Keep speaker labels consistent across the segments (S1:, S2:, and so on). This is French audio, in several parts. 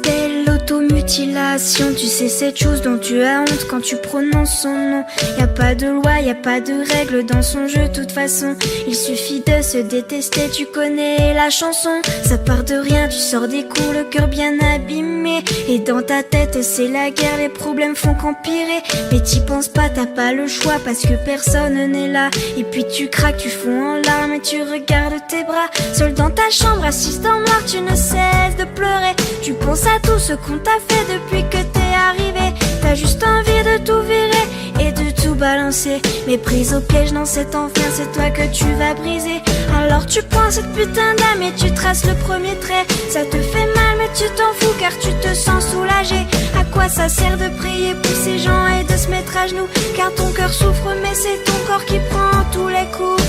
S1: s'appelle l'automutilation. Tu sais cette chose dont tu as honte quand tu prononces son nom. Y a pas de loi, y a pas de règles dans son jeu, toute façon. Il suffit de se détester, tu connais la chanson. Ça part de rien, tu sors des coups, le cœur bien abîmé. Et dans ta tête c'est la guerre, les problèmes font qu'empirer. Mais t'y penses pas, t'as pas le choix parce que personne n'est là. Et puis tu craques, tu fonds en larmes et tu regardes tes bras. Seul dans ta chambre, assise dans le noir, tu ne cesses de pleurer. Tu penses à tout ce qu'on t'a fait depuis que t'es arrivé. T'as juste envie de tout virer et de tout balancer. Mais prise au piège dans cet enfer, c'est toi que tu vas briser. Alors tu prends cette putain d'âme et tu traces le premier trait. Ça te fait mal mais tu t'en fous car tu te sens soulagé. À quoi ça sert de prier pour ces gens et de se mettre à genoux? Car ton cœur souffre mais c'est ton corps qui prend tous les coups.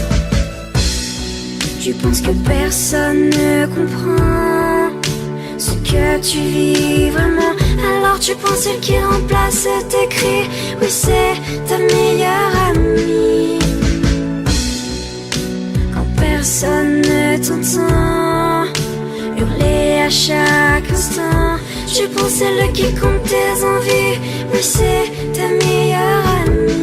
S1: Tu penses que personne ne comprend ce que tu vis vraiment. Alors tu penses celle qui remplace tes cris. Oui, c'est ta meilleure amie. Quand personne ne t'entend hurler à chaque instant, tu penses celle qui compte tes envies. Oui, c'est ta meilleure amie.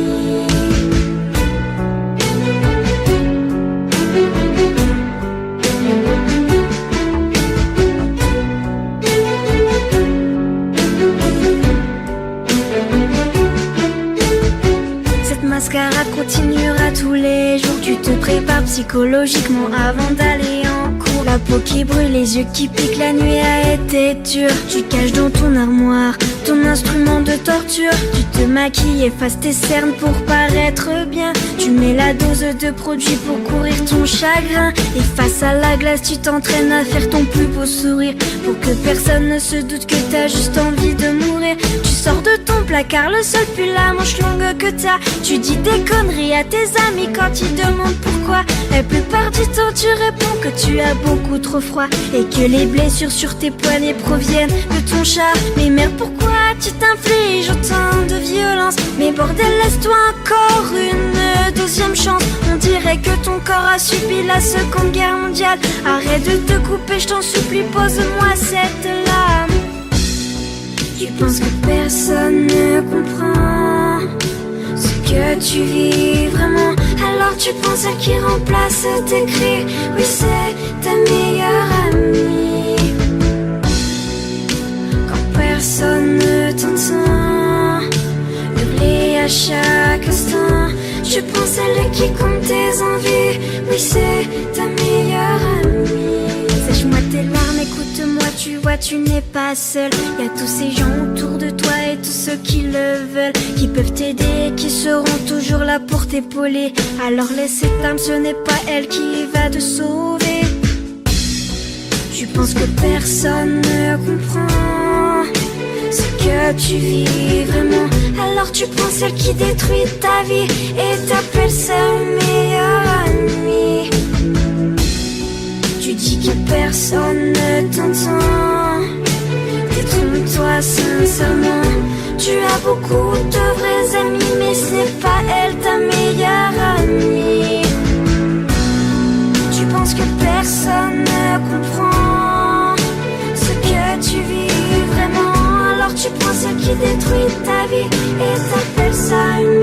S1: Mascara continuera tous les jours. Tu te prépares psychologiquement avant d'aller en cours. La peau qui brûle, les yeux qui piquent, la nuit a été dure. Tu caches dans ton armoire ton instrument de torture. Tu te maquilles, effaces tes cernes pour paraître bien. Tu mets la dose de produit pour courir ton chagrin. Et face à la glace, tu t'entraînes à faire ton plus beau sourire pour que personne ne se doute que t'as juste envie de mourir. Tu sors de ton placard, le sol pue la manche longue que t'as. Tu dis des conneries à tes amis quand ils demandent pourquoi. La plupart du temps tu réponds que tu as beaucoup trop froid et que les blessures sur tes poignets proviennent de ton chat. Mais merde, pourquoi tu t'infliges autant de violence? Mais bordel, laisse-toi encore une deuxième chance. On dirait que ton corps a subi la Seconde Guerre mondiale. Arrête de te couper, je t'en supplie, pose-moi cette lame. Tu penses que personne ne comprend ce que tu vis vraiment. Alors tu penses celle qui remplace tes cris. Oui, c'est ta meilleure amie. Quand personne ne t'entend hurler à chaque instant, tu penses celle qui compte tes envies. Oui, c'est ta meilleure amie. Sèche-moi tes larmes, écoute-moi, tu vois, tu n'es pas seul. Y a tous ces gens autour de toi et tous ceux qui le veulent, qui peuvent t'aider, qui seront toujours là pour t'épauler. Alors laisse cette âme, ce n'est pas elle qui va te sauver. Tu penses que personne ne comprend ce que tu vis vraiment. Alors tu prends celle qui détruit ta vie et t'appelles ça meilleure amie. Tu dis que personne ne t'entend. Détrompe-toi sincèrement. Tu as beaucoup de vrais amis, mais ce n'est pas elle ta meilleure amie. Tu penses que personne ne comprend ce que tu vis vraiment. Alors tu prends celle qui détruit ta vie et t'appelles ça une